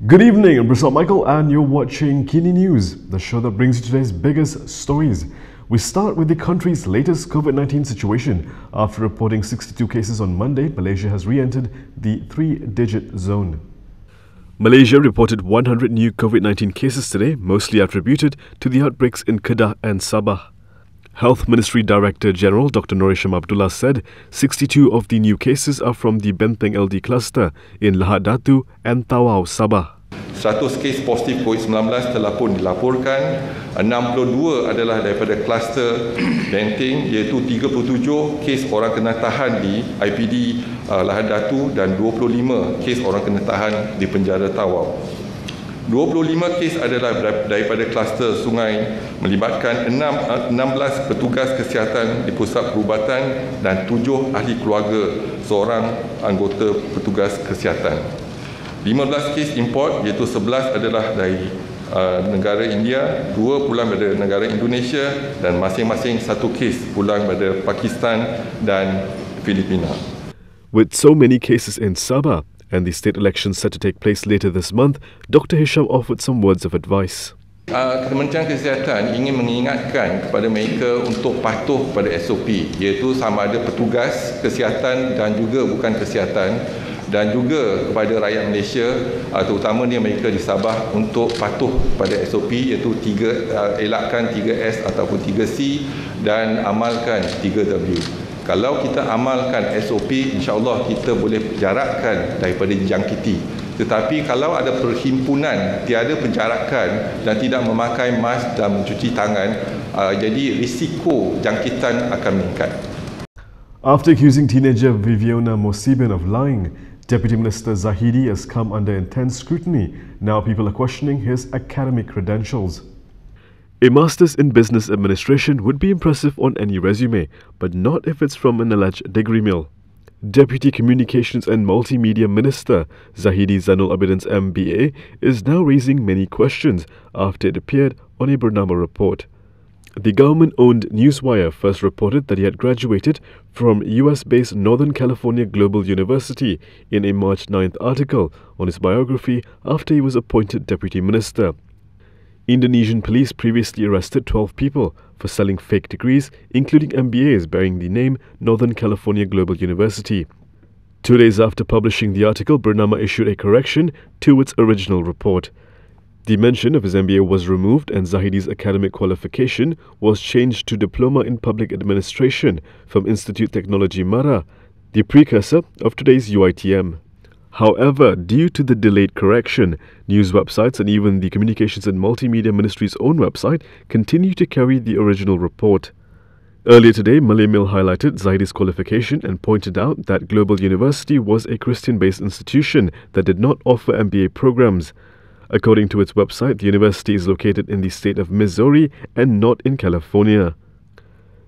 Good evening, I'm Bersatu Michael and you're watching Kini News, the show that brings you today's biggest stories. We start with the country's latest COVID-19 situation. After reporting 62 cases on Monday, Malaysia has re-entered the three-digit zone. Malaysia reported 100 new COVID-19 cases today, mostly attributed to the outbreaks in Kedah and Sabah. Health Ministry Director General Dr Noor Hisham Abdullah said 62 of the new cases are from the Benteng LD cluster in Lahad Datu and Tawau, Sabah. 100 kes positif COVID-19 telah pun dilaporkan, 62 adalah daripada kluster Benteng, iaitu 37 kes orang kena tahan di IPD Lahad Datu dan 25 kes orang kena tahan di penjara Tawau. 25 kes adalah daripada kluster sungai melibatkan 16 petugas kesihatan di pusat perubatan dan 7 ahli keluarga seorang anggota petugas kesihatan. 15 kes import iaitu 11 adalah dari negara India, 2 pulang dari negara Indonesia dan masing-masing 1 kes pulang dari Pakistan dan Filipina. With so many cases in Sabah and the state elections set to take place later this month, Dr Hisham offered some words of advice. Kementerian Kesihatan ingin mengingatkan kepada mereka untuk patuh pada SOP, iaitu sama ada petugas kesihatan dan juga bukan kesihatan, dan juga kepada rakyat Malaysia, terutamanya mereka di Sabah, untuk patuh pada SOP, iaitu elakkan 3S ataupun 3C dan amalkan 3W. Kalau kita amalkan SOP, insya-Allah kita boleh jarakkan daripada dijangkiti. Tetapi kalau ada perhimpunan tiada penjarakan dan tidak memakai mask dan mencuci tangan, jadi risiko jangkitan akan meningkat. After accusing teenager Viviana Mosibin of lying, Deputy Minister Zahid has come under intense scrutiny. Now people are questioning his academic credentials. A Master's in Business Administration would be impressive on any resume, but not if it's from an alleged degree mill. Deputy Communications and Multimedia Minister Zahid Zainul Abidin's MBA is now raising many questions after it appeared on a Bernama report. The government-owned Newswire first reported that he had graduated from US-based Northern California Global University in a March 9th article on his biography after he was appointed Deputy Minister. Indonesian police previously arrested 12 people for selling fake degrees, including MBAs bearing the name Northern California Global University. 2 days after publishing the article, Bernama issued a correction to its original report. The mention of his MBA was removed and Zahid's academic qualification was changed to Diploma in Public Administration from Institute Technology Mara, the precursor of today's UiTM. However, due to the delayed correction, news websites and even the Communications and Multimedia Ministry's own website continue to carry the original report. Earlier today, Malay Mail highlighted Zahid's qualification and pointed out that Global University was a Christian-based institution that did not offer MBA programs. According to its website, the university is located in the state of Missouri and not in California.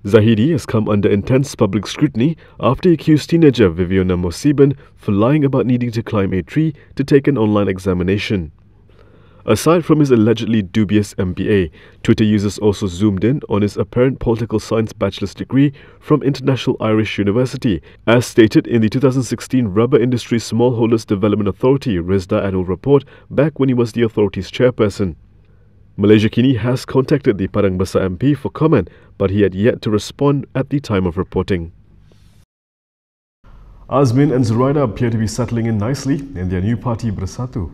Zahid has come under intense public scrutiny after he accused teenager Viviana Mosibin for lying about needing to climb a tree to take an online examination. Aside from his allegedly dubious MBA, Twitter users also zoomed in on his apparent political science bachelor's degree from International Irish University, as stated in the 2016 Rubber Industry Smallholders Development Authority RISDA annual report back when he was the authority's chairperson. Malaysia Kini has contacted the Padang Besar MP for comment, but he had yet to respond at the time of reporting. Azmin and Zuraida appear to be settling in nicely in their new party Bersatu.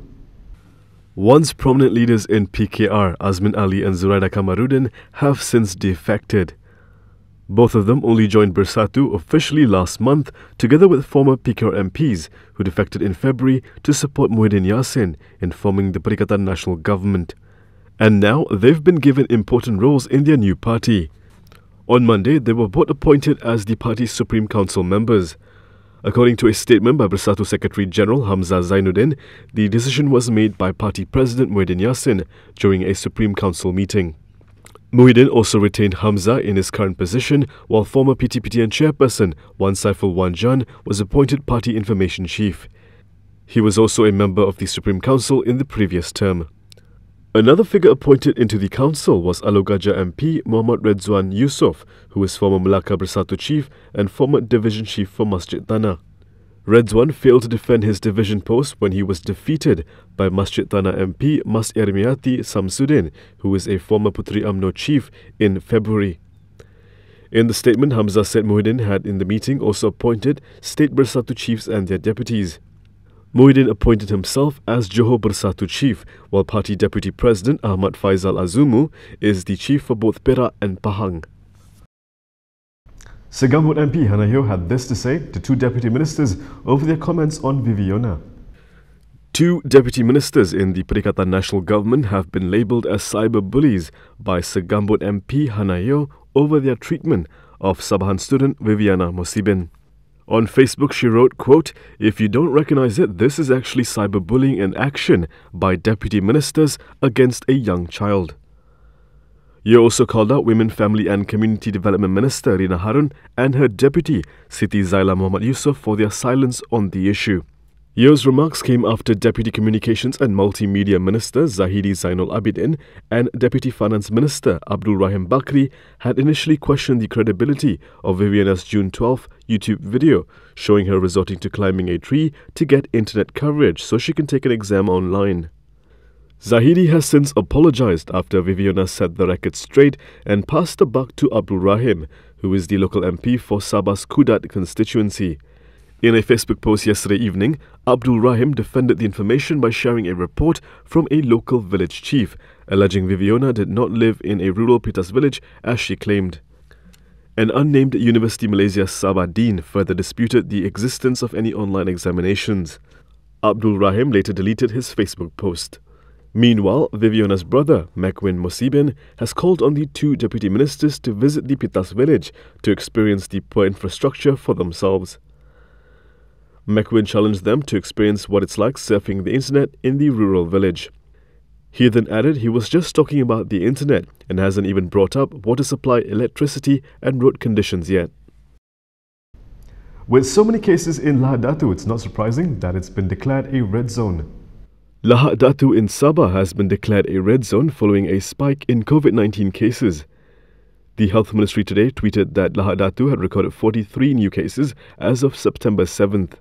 Once prominent leaders in PKR, Azmin Ali and Zuraida Kamarudin, have since defected. Both of them only joined Bersatu officially last month, together with former PKR MPs who defected in February to support Muhyiddin Yassin in forming the Perikatan Nasional Government. And now they've been given important roles in their new party. On Monday, they were both appointed as the party's Supreme Council members. According to a statement by Bersatu Secretary General Hamzah Zainuddin, the decision was made by Party President Muhyiddin Yassin during a Supreme Council meeting. Muhyiddin also retained Hamzah in his current position, while former PTPTN chairperson Wan Saiful Wan Jan was appointed Party Information Chief. He was also a member of the Supreme Council in the previous term. Another figure appointed into the council was Alogaja MP Muhammad Redzwan Yusof, who is former Melaka Bersatu chief and former division chief for Masjid Tanah. Redwan failed to defend his division post when he was defeated by Masjid Tanah MP Mas Ermiati Samsudin, who is a former Puteri UMNO chief, in February. In the statement, Hamzah said Muhyiddin had in the meeting also appointed state Bersatu chiefs and their deputies. Muhyiddin appointed himself as Johor Bersatu chief, while party deputy president Ahmad Faizal Azumu is the chief for both Perak and Pahang. Segambut MP Hanayo had this to say to two deputy ministers over their comments on Viviana. Two deputy ministers in the Perikatan National Government have been labelled as cyber bullies by Segambut MP Hanayo over their treatment of Sabahan student Viviana Mosibin. On Facebook, she wrote, quote, "If you don't recognise it, this is actually cyberbullying in action by deputy ministers against a young child." You also called out Women, Family and Community Development Minister Rina Harun and her deputy Siti Zaila Muhammad Yusof for their silence on the issue. Yo's remarks came after Deputy Communications and Multimedia Minister Zahidi Zainul Abidin and Deputy Finance Minister Abdul Rahim Bakri had initially questioned the credibility of Viviana's June 12 YouTube video showing her resorting to climbing a tree to get internet coverage so she can take an exam online. Zahidi has since apologised after Viviana set the record straight and passed the buck to Abdul Rahim, who is the local MP for Sabah's Kudat constituency. In a Facebook post yesterday evening, Abdul Rahim defended the information by sharing a report from a local village chief, alleging Viviana did not live in a rural Pitas village as she claimed. An unnamed University Malaysia Sabah Dean further disputed the existence of any online examinations. Abdul Rahim later deleted his Facebook post. Meanwhile, Viviana's brother, Mekwin Mosibin, has called on the two deputy ministers to visit the Pitas village to experience the poor infrastructure for themselves. Mekwin challenged them to experience what it's like surfing the internet in the rural village. He then added he was just talking about the internet and hasn't even brought up water supply, electricity and road conditions yet. With so many cases in Lahad Datu, it's not surprising that it's been declared a red zone. Lahad Datu in Sabah has been declared a red zone following a spike in COVID-19 cases. The Health Ministry today tweeted that Lahad Datu had recorded 43 new cases as of September 7th.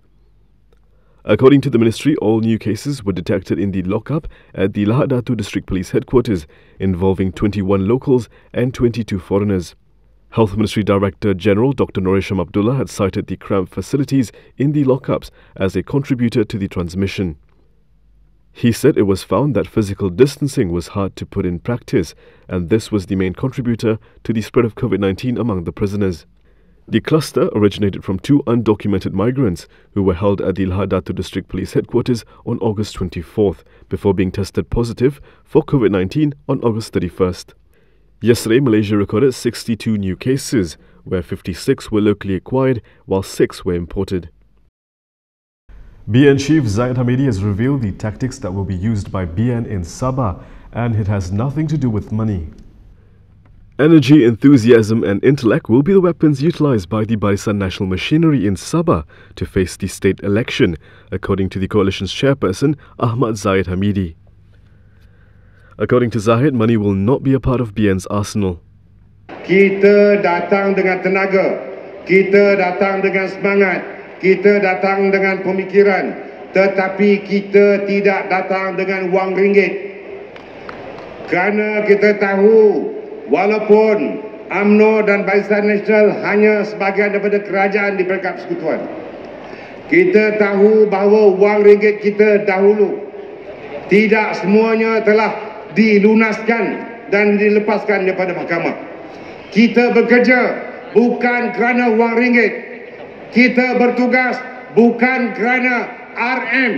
According to the ministry, all new cases were detected in the lockup at the Lahad Datu District Police Headquarters, involving 21 locals and 22 foreigners. Health Ministry Director General Dr Noor Hisham Abdullah had cited the cramped facilities in the lockups as a contributor to the transmission. He said it was found that physical distancing was hard to put in practice, and this was the main contributor to the spread of COVID-19 among the prisoners. The cluster originated from two undocumented migrants who were held at the Lahad Datu District Police Headquarters on August 24th before being tested positive for COVID-19 on August 31st. Yesterday, Malaysia recorded 62 new cases, where 56 were locally acquired while 6 were imported. BN Chief Zahid Hamidi has revealed the tactics that will be used by BN in Sabah, and it has nothing to do with money. Energy, enthusiasm and intellect will be the weapons utilised by the Barisan National Machinery in Sabah to face the state election, according to the coalition's chairperson Ahmad Zahid Hamidi. According to Zahid, money will not be a part of BN's arsenal. Kita datang dengan tenaga, kita datang dengan semangat, kita datang dengan pemikiran, tetapi kita tidak datang dengan wang ringgit. Kerana kita tahu walaupun UMNO dan Barisan Nasional hanya sebahagian daripada kerajaan di Peringkat Persekutuan, kita tahu bahawa wang ringgit kita dahulu tidak semuanya telah dilunaskan dan dilepaskan daripada mahkamah. Kita bekerja bukan kerana wang ringgit. Kita bertugas bukan kerana RM.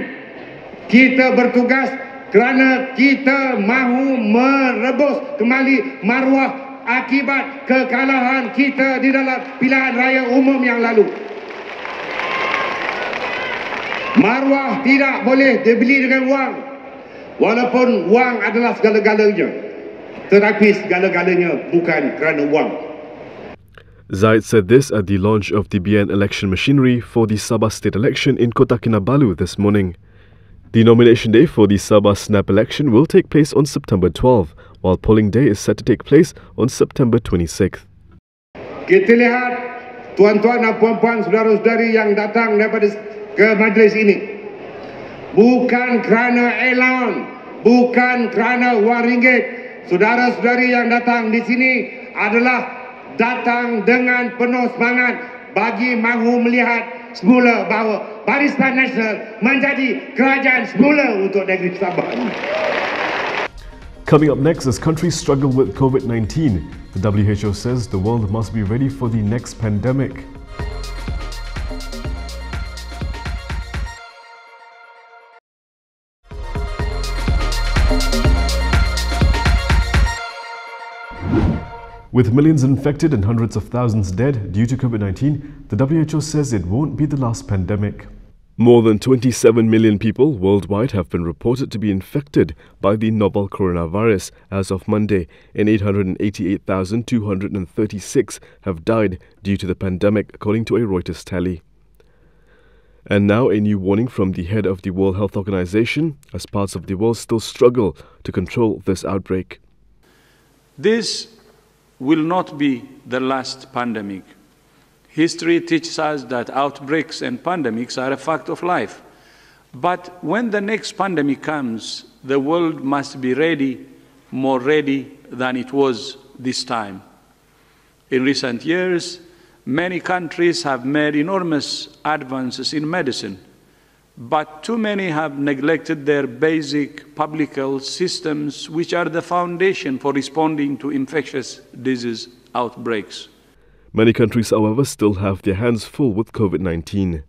Kita bertugas kerana kita mahu merebus kembali maruah akibat kekalahan kita di dalam pilihan raya umum yang lalu. Maruah tidak boleh dibeli dengan wang. Walaupun wang adalah segala-galanya, tetapi segala-galanya bukan kerana wang. Zahid said this at the launch of the BN election machinery for the Sabah state election in Kota Kinabalu this morning. The nomination day for the Sabah snap election will take place on September 12, while polling day is set to take place on September 26th. Kita lihat tuan-tuan dan puan-puan, saudara-saudari yang datang daripada ke majlis ini. Bukan kerana elon, bukan kerana wang ringgit. Saudara-saudari yang datang di sini adalah datang dengan penuh semangat bagi mahu melihat semula bahawa Barisan Nasional menjadi kerajaan semula untuk negeri Sabah. Coming up next, as countries struggle with COVID-19, the WHO says the world must be ready for the next pandemic. With millions infected and hundreds of thousands dead due to COVID-19, the WHO says it won't be the last pandemic. More than 27 million people worldwide have been reported to be infected by the novel coronavirus as of Monday, and 888,236 have died due to the pandemic, according to a Reuters tally. And now a new warning from the head of the World Health Organization as parts of the world still struggle to control this outbreak. This will not be the last pandemic. History teaches us that outbreaks and pandemics are a fact of life. But when the next pandemic comes, the world must be ready, more ready than it was this time. In recent years, many countries have made enormous advances in medicine, but too many have neglected their basic public health systems, which are the foundation for responding to infectious disease outbreaks. Many countries, however, still have their hands full with COVID-19.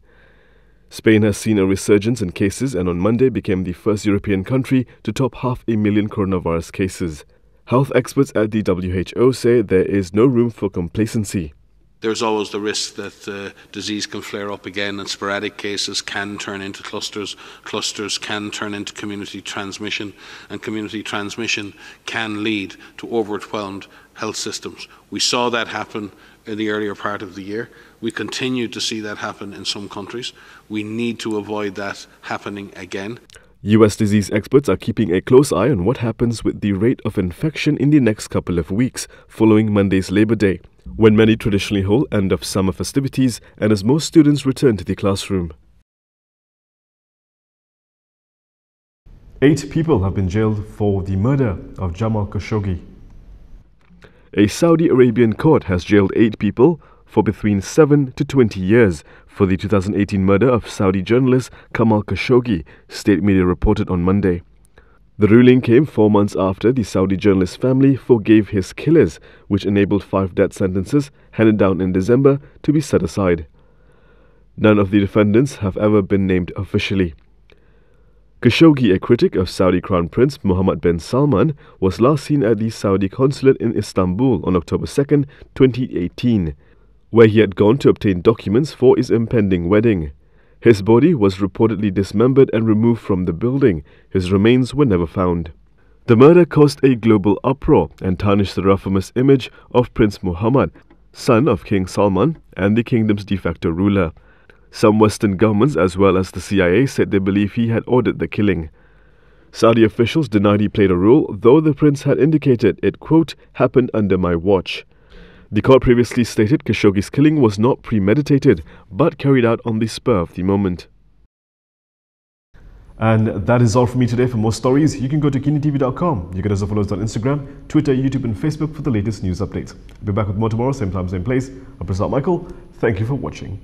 Spain has seen a resurgence in cases and on Monday became the first European country to top 500,000 coronavirus cases. Health experts at the WHO say there is no room for complacency. There's always the risk that disease can flare up again and sporadic cases can turn into clusters. Clusters can turn into community transmission, and community transmission can lead to overwhelmed health systems. We saw that happen in the earlier part of the year. We continue to see that happen in some countries. We need to avoid that happening again. US disease experts are keeping a close eye on what happens with the rate of infection in the next couple of weeks following Monday's Labor Day, when many traditionally hold end-of-summer festivities and as most students return to the classroom. 8 people have been jailed for the murder of Jamal Khashoggi. A Saudi Arabian court has jailed 8 people for between 7 to 20 years for the 2018 murder of Saudi journalist Jamal Khashoggi, state media reported on Monday. The ruling came 4 months after the Saudi journalist's family forgave his killers, which enabled 5 death sentences handed down in December to be set aside. None of the defendants have ever been named officially. Khashoggi, a critic of Saudi Crown Prince Mohammed bin Salman, was last seen at the Saudi consulate in Istanbul on October 2, 2018, where he had gone to obtain documents for his impending wedding. His body was reportedly dismembered and removed from the building. His remains were never found. The murder caused a global uproar and tarnished the reformist image of Prince Mohammed, son of King Salman and the kingdom's de facto ruler. Some Western governments, as well as the CIA, said they believe he had ordered the killing. Saudi officials denied he played a role, though the prince had indicated it, quote, happened under my watch. The court previously stated Khashoggi's killing was not premeditated, but carried out on the spur of the moment. And that is all from me today. For more stories, you can go to KiniTV.com. You can also follow us on Instagram, Twitter, YouTube and Facebook for the latest news updates. I'll be back with more tomorrow, same time, same place. I'm Bersatu Michael. Thank you for watching.